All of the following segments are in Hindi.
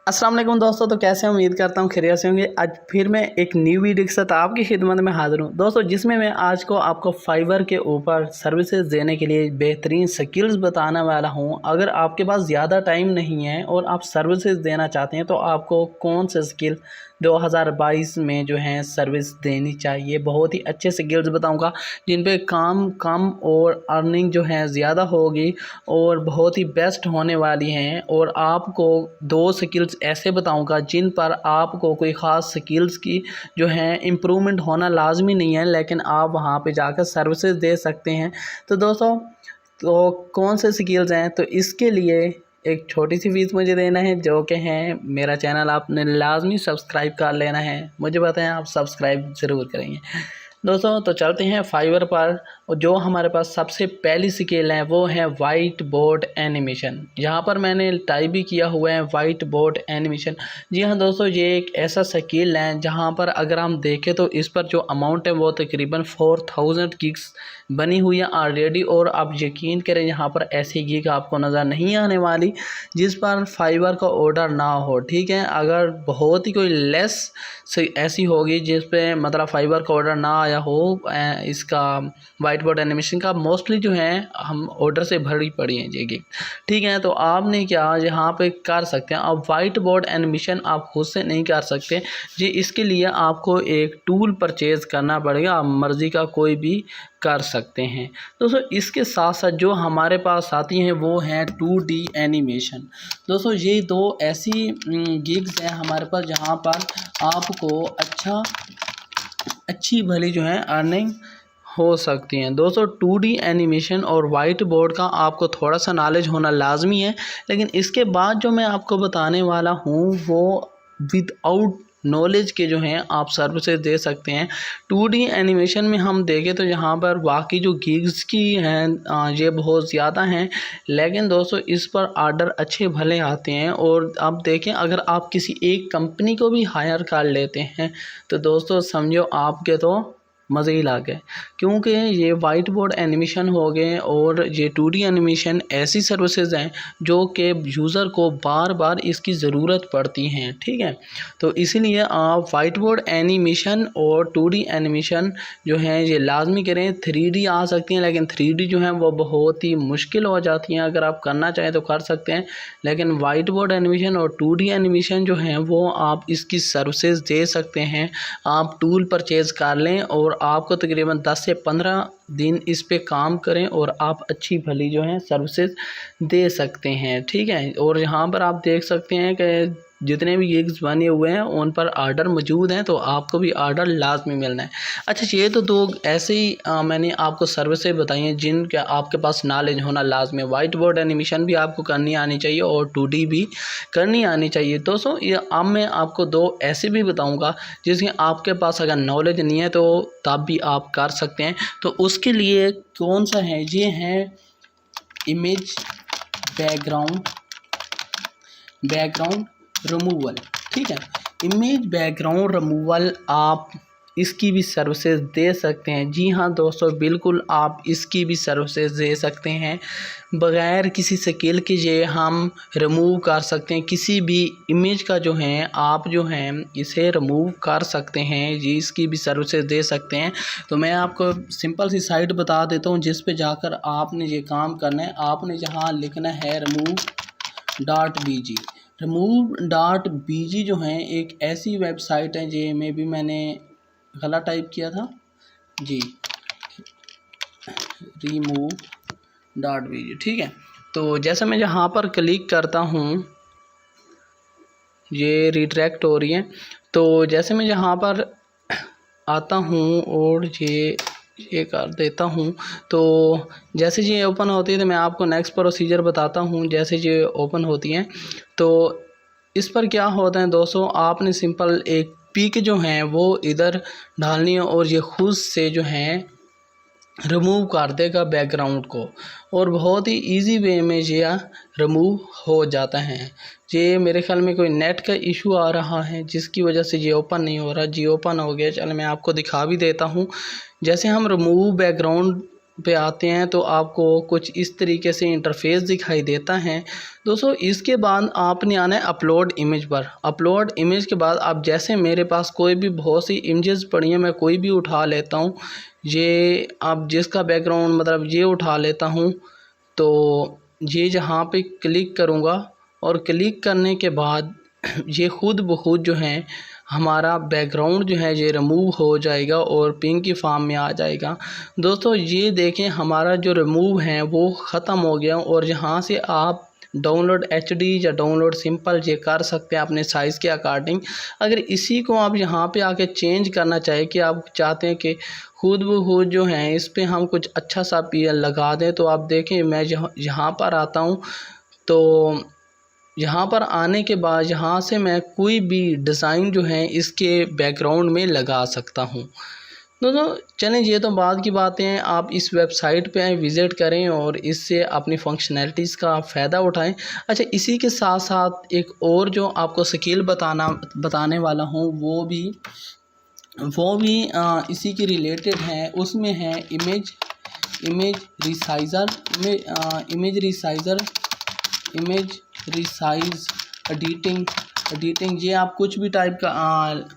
अस्सलाम वालेकुम दोस्तों। तो कैसे हैं? उम्मीद करता हूँ खैरियत से होंगे। आज फिर मैं एक न्यू वीडियो के साथ आपकी खिदमत में हाज़िर हूँ दोस्तों, जिसमें मैं आज को आपको फाइवर के ऊपर सर्विसेज देने के लिए बेहतरीन स्किल्स बताने वाला हूँ। अगर आपके पास ज़्यादा टाइम नहीं है और आप सर्विसेज देना चाहते हैं तो आपको कौन से स्किल 2022 में जो है सर्विस देनी चाहिए। बहुत ही अच्छे स्किल्स बताऊँगा जिन पे काम कम और अर्निंग जो है ज़्यादा होगी और बहुत ही बेस्ट होने वाली हैं। और आपको 2 स्किल्स ऐसे बताऊंगा जिन पर आपको कोई ख़ास स्किल्स की जो है इम्प्रूवमेंट होना लाजमी नहीं है, लेकिन आप वहां पे जाकर सर्विसेज दे सकते हैं। तो दोस्तों, तो कौन से स्किल्स हैं? तो इसके लिए एक छोटी सी फीस मुझे देना है, जो कि है मेरा चैनल आपने लाजमी सब्सक्राइब कर लेना है। मुझे बताएं आप सब्सक्राइब ज़रूर करेंगे दोस्तों। तो चलते हैं फाइवर पर। और जो हमारे पास सबसे पहली स्किल है वो है वाइट बोर्ड एनिमेशन। यहाँ पर मैंने टाइप भी किया हुआ है वाइट बोर्ड एनिमेशन। जी हाँ दोस्तों, ये एक ऐसा स्किल है जहाँ पर अगर हम देखें तो इस पर जो अमाउंट है वो तकरीबन 4000 गिग्स बनी हुई है ऑलरेडी। और आप यकीन करें यहाँ पर ऐसी गिग आपको नज़र नहीं आने वाली जिस पर फाइवर का ऑर्डर ना हो। ठीक है, अगर बहुत ही कोई लेस ऐसी होगी जिस पे मतलब फाइवर का ऑर्डर ना आया हो इसका वाइट बोर्ड एनिमेशन का, मोस्टली जो है हम ऑर्डर से भरी पड़ी हैं ये गिग। ठीक है, तो आपने क्या यहाँ पे कर सकते हैं, अब वाइट बोर्ड एनिमेशन आप खुद से नहीं कर सकते जी। इसके लिए आपको एक टूल परचेज़ करना पड़ेगा, आप मर्ज़ी का कोई भी कर सकते हैं दोस्तों। इसके साथ साथ जो हमारे पास आती हैं वो हैं 2D एनिमेशन। दोस्तों, ये 2 ऐसी गिग्स हैं हमारे पास जहाँ पर आपको अच्छी भली जो है अर्निंग हो सकती हैं दोस्तों। 2D एनिमेशन और वाइट बोर्ड का आपको थोड़ा सा नॉलेज होना लाजमी है, लेकिन इसके बाद जो मैं आपको बताने वाला हूँ वो विदाउट नॉलेज के जो हैं आप सर्विसेज दे सकते हैं। 2D एनिमेशन में हम देखें तो यहाँ पर बाकी जो गिग्स की हैं ये बहुत ज़्यादा हैं, लेकिन दोस्तों इस पर ऑर्डर अच्छे भले आते हैं। और आप देखें, अगर आप किसी एक कंपनी को भी हायर कर लेते हैं तो दोस्तों समझो आपके तो मज़े ही ला गए, क्योंकि ये वाइट बोर्ड एनिमेशन हो गए और ये 2D एनिमेशन ऐसी सर्विसेज हैं जो कि यूज़र को बार बार इसकी ज़रूरत पड़ती हैं। ठीक है, तो इसीलिए आप वाइट बोर्ड एनिमेशन और 2D एनिमेशन जो है ये लाजमी करें। 3D आ सकती हैं, लेकिन 3D जो है वो बहुत ही मुश्किल हो जाती हैं। अगर आप करना चाहें तो कर सकते हैं, लेकिन वाइट बोर्ड एनिमेशन और 2D एनिमेशन जो है वो आप इसकी सर्विसेज दे सकते हैं। आप टूल परचेज़ कर लें और आपको तकरीबन 10 से 15 दिन इस पे काम करें और आप अच्छी भली जो है सर्विसेज दे सकते हैं। ठीक है, और यहाँ पर आप देख सकते हैं कि जितने भी गिग्स बने हुए हैं उन पर ऑर्डर मौजूद हैं, तो आपको भी ऑर्डर लाजमी मिलना है। अच्छा, ये तो 2 ऐसे ही मैंने आपको सर्विसेज बताई हैं जिनका आपके पास नॉलेज होना लाजमी है। वाइट बोर्ड एनिमेशन भी आपको करनी आनी चाहिए और 2D भी करनी आनी चाहिए दोस्तों। ये अब मैं आपको 2 ऐसे भी बताऊंगा जिसके आपके पास अगर नॉलेज नहीं है तो तब भी आप कर सकते हैं। तो उसके लिए कौन सा है, ये है इमेज बैकग्राउंड रिमूवल। ठीक है, इमेज बैकग्राउंड रिमूवल आप इसकी भी सर्विसेज दे सकते हैं। जी हाँ दोस्तों, बिल्कुल आप इसकी भी सर्विसेज दे सकते हैं। बग़ैर किसी स्किल के ये हम रिमूव कर सकते हैं। किसी भी इमेज का जो है आप जो है इसे रिमूव कर सकते हैं, ये इसकी भी सर्विसेज दे सकते हैं। तो मैं आपको सिंपल सी साइट बता देता हूँ जिस पे जाकर आपने ये काम करना है। आपने जहाँ लिखना है remove.bg जो है एक ऐसी वेबसाइट है, जे में भी मैंने गलत टाइप किया था जी, remove.bg। ठीक है, तो जैसे मैं यहाँ पर क्लिक करता हूँ ये रिट्रैक्ट हो रही है। तो जैसे मैं यहाँ पर आता हूँ और ये कर देता हूँ, तो जैसे ये ओपन होती है तो मैं आपको नेक्स्ट प्रोसीजर बताता हूँ। जैसे ये ओपन होती हैं तो इस पर क्या होता है दोस्तों, आपने सिंपल एक पिक जो है वो इधर डालनी है और ये खुद से जो है रिमूव कर देगा बैकग्राउंड को, और बहुत ही इजी वे में ये रिमूव हो जाता है। ये मेरे ख्याल में कोई नेट का इशू आ रहा है जिसकी वजह से ये ओपन नहीं हो रहा। जी ओपन हो गया, चलो मैं आपको दिखा भी देता हूँ। जैसे हम रिमूव बैकग्राउंड पे आते हैं तो आपको कुछ इस तरीके से इंटरफेस दिखाई देता है। दोस्तों इसके बाद आपने आना है अपलोड इमेज पर। अपलोड इमेज के बाद आप जैसे मेरे पास कोई भी बहुत सी इमेजेस पड़ी हैं, मैं कोई भी उठा लेता हूँ, ये आप जिसका बैकग्राउंड मतलब ये उठा लेता हूँ, तो ये जहाँ पे क्लिक करूँगा और क्लिक करने के बाद ये खुद ब खुद जो है हमारा बैकग्राउंड जो है ये रिमूव हो जाएगा और पिंक की फॉर्म में आ जाएगा। दोस्तों ये देखें हमारा जो रिमूव है वो ख़त्म हो गया और यहाँ से आप डाउनलोड HD या डाउनलोड सिंपल ये कर सकते हैं अपने साइज़ के अकॉर्डिंग। अगर इसी को आप यहाँ पे आके चेंज करना चाहे कि आप चाहते हैं कि खुद ब खुद जो है इस पर हम कुछ अच्छा सा PL लगा दें, तो आप देखें मैं यहाँ पर आता हूँ, तो यहाँ पर आने के बाद यहाँ से मैं कोई भी डिज़ाइन जो है इसके बैकग्राउंड में लगा सकता हूँ। दोस्तों चलें ये तो बाद की बातें हैं, आप इस वेबसाइट पे विज़िट करें और इससे अपनी फंक्शनैलिटीज़ का फ़ायदा उठाएं। अच्छा, इसी के साथ साथ एक और जो आपको स्किल बताने वाला हूँ वो भी इसी के रिलेटेड है। उसमें है इमेज रिसाइज एडिटिंग। ये आप कुछ भी टाइप का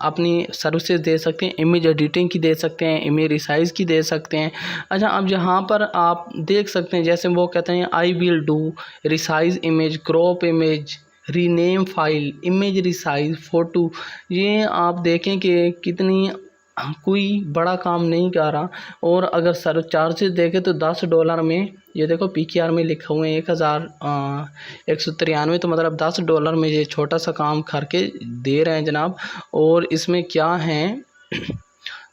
अपनी सर्विसेज दे सकते हैं। इमेज एडिटिंग की दे सकते हैं, इमेज रिसाइज की दे सकते हैं। अच्छा, अब यहाँ पर आप देख सकते हैं जैसे वो कहते हैं I will do resize image, crop image, rename file, image resize photo. ये आप देखें कि कितनी कोई बड़ा काम नहीं कर रहा। और अगर सर्व चार्जेस देखें तो $10 में, ये देखो PKR में लिखा हुए हैं 1193, तो मतलब $10 में ये छोटा सा काम करके दे रहे हैं जनाब। और इसमें क्या है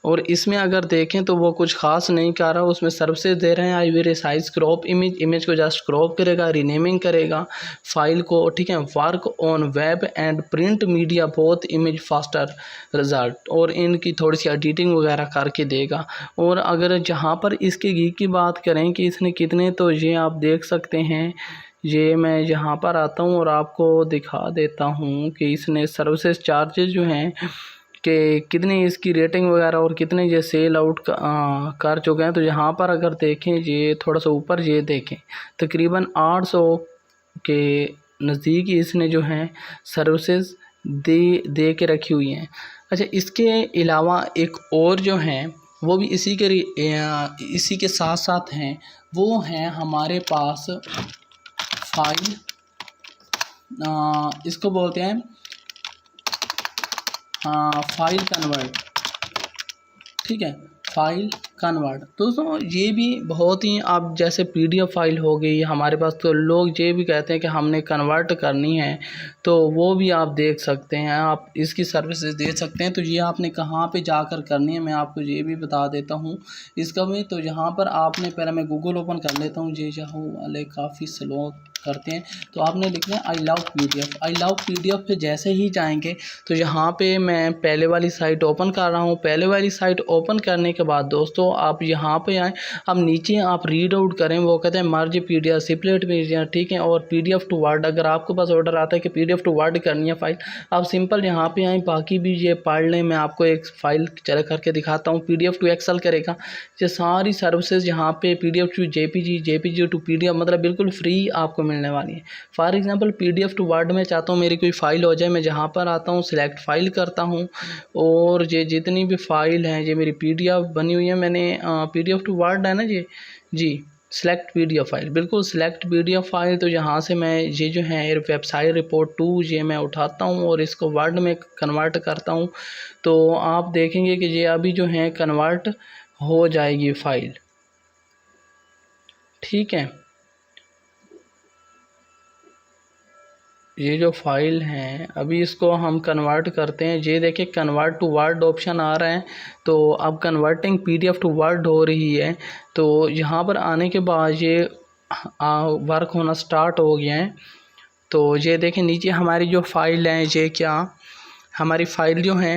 और इसमें अगर देखें तो वो कुछ ख़ास नहीं कर रहा, उसमें सर्विसेज दे रहे हैं। I will resize crop image को जस्ट क्रॉप करेगा, रीनेमिंग करेगा फाइल को, ठीक है। Work on web and print media both image faster result, और इनकी थोड़ी सी एडिटिंग वगैरह करके देगा। और अगर जहाँ पर इसके गीक की बात करें कि इसने कितने, तो ये आप देख सकते हैं। ये मैं यहाँ पर आता हूँ और आपको दिखा देता हूँ कि इसने सर्विसेज चार्जेस जो हैं कि कितनी इसकी रेटिंग वगैरह और कितने ये सेल आउट कर चुके हैं। तो यहाँ पर अगर देखें, ये थोड़ा सा ऊपर ये देखें, तकरीबन 800 के नज़दीक इसने जो है सर्विसेज दे के रखी हुई हैं। अच्छा, इसके अलावा एक और जो हैं वो भी इसी के साथ साथ हैं, वो हैं हमारे पास फाइल, इसको बोलते हैं फाइल कन्वर्ट, ठीक है, फाइल कन्वर्ट। दोस्तों ये भी बहुत ही, आप जैसे PDF फाइल हो गई हमारे पास, तो लोग ये भी कहते हैं कि हमने कन्वर्ट करनी है, तो वो भी आप देख सकते हैं, आप इसकी सर्विसेज दे सकते हैं। तो ये आपने कहाँ पे जाकर करनी है मैं आपको ये भी बता देता हूँ इसका भी। तो यहाँ पर आपने, पहले मैं गूगल ओपन कर लेता हूँ, ये चाहूँ वाले काफ़ी स्लो करते हैं, तो आपने लिखना है आई लव PDF पे जैसे ही जाएंगे तो यहाँ पे मैं पहले वाली साइट ओपन कर रहा हूँ। पहले वाली साइट ओपन करने के बाद दोस्तों आप यहाँ पे आएँ, अब नीचे आप रीड आउट करें, वो कहते हैं मर्ज PDF स्प्लिट PDF, ठीक है, और PDF टू वर्ड। अगर आपके पास ऑर्डर आता है कि PDF टू वर्ड करनी है फाइल, आप सिंपल यहाँ पे आएँ, बाकी भी ये पढ़ लें। मैं आपको एक फ़ाइल चल करके दिखाता हूँ, PDF टू एक्सेल करेगा। ये सारी सर्विसेज यहाँ पे PDF to JPG to PDF, मतलब बिल्कुल फ्री आपको मिलने वाली है। For example PDF to word में चाहता हूँ मेरी कोई फ़ाइल हो जाए, मैं जहाँ पर आता हूँ सिलेक्ट फाइल करता हूँ, और ये जितनी भी फ़ाइल हैं ये मेरी PDF बनी हुई है। मैंने PDF टू वर्ड है ना जी सिलेक्ट PDF फाइल, बिल्कुल सिलेक्ट PDF फाइल। तो यहाँ से मैं ये जो है वेबसाइट रिपोर्ट 2 ये मैं उठाता हूँ और इसको वर्ड में कन्वर्ट करता हूँ। तो आप देखेंगे कि ये अभी जो है कन्वर्ट हो जाएगी फ़ाइल, ठीक है। ये जो फाइल हैं अभी इसको हम कन्वर्ट करते हैं। ये देखिए कन्वर्ट टू वर्ड ऑप्शन आ रहा है, तो अब कन्वर्टिंग PDF टू वर्ड हो रही है। तो यहाँ पर आने के बाद ये वर्क होना स्टार्ट हो गया है। तो ये देखें नीचे हमारी जो फाइल है, ये क्या हमारी फ़ाइल जो हैं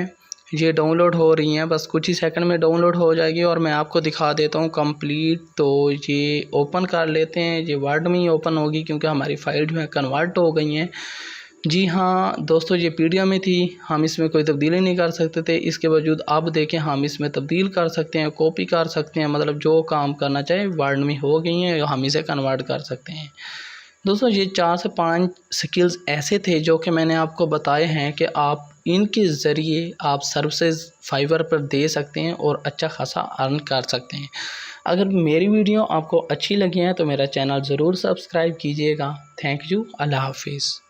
ये डाउनलोड हो रही हैं, बस कुछ ही सेकंड में डाउनलोड हो जाएगी और मैं आपको दिखा देता हूँ कंप्लीट। तो ये ओपन कर लेते हैं, ये वर्ड में ही ओपन होगी क्योंकि हमारी फ़ाइल जो है कन्वर्ट हो गई हैं। जी हाँ दोस्तों, ये पीडीएफ में थी, हम इसमें कोई तब्दीली नहीं कर सकते थे। इसके बावजूद अब देखें हम इसमें तब्दील कर सकते हैं, कॉपी कर सकते हैं, मतलब जो काम करना चाहे वर्ड में हो गई हैं, हम इसे कन्वर्ट कर सकते हैं। दोस्तों ये 4 से 5 स्किल्स ऐसे थे जो कि मैंने आपको बताए हैं कि आप इनके ज़रिए आप सर्विसेज फाइवर पर दे सकते हैं और अच्छा खासा अर्न कर सकते हैं। अगर मेरी वीडियो आपको अच्छी लगी है तो मेरा चैनल ज़रूर सब्सक्राइब कीजिएगा। Thank you. अल्लाह हाफिज़।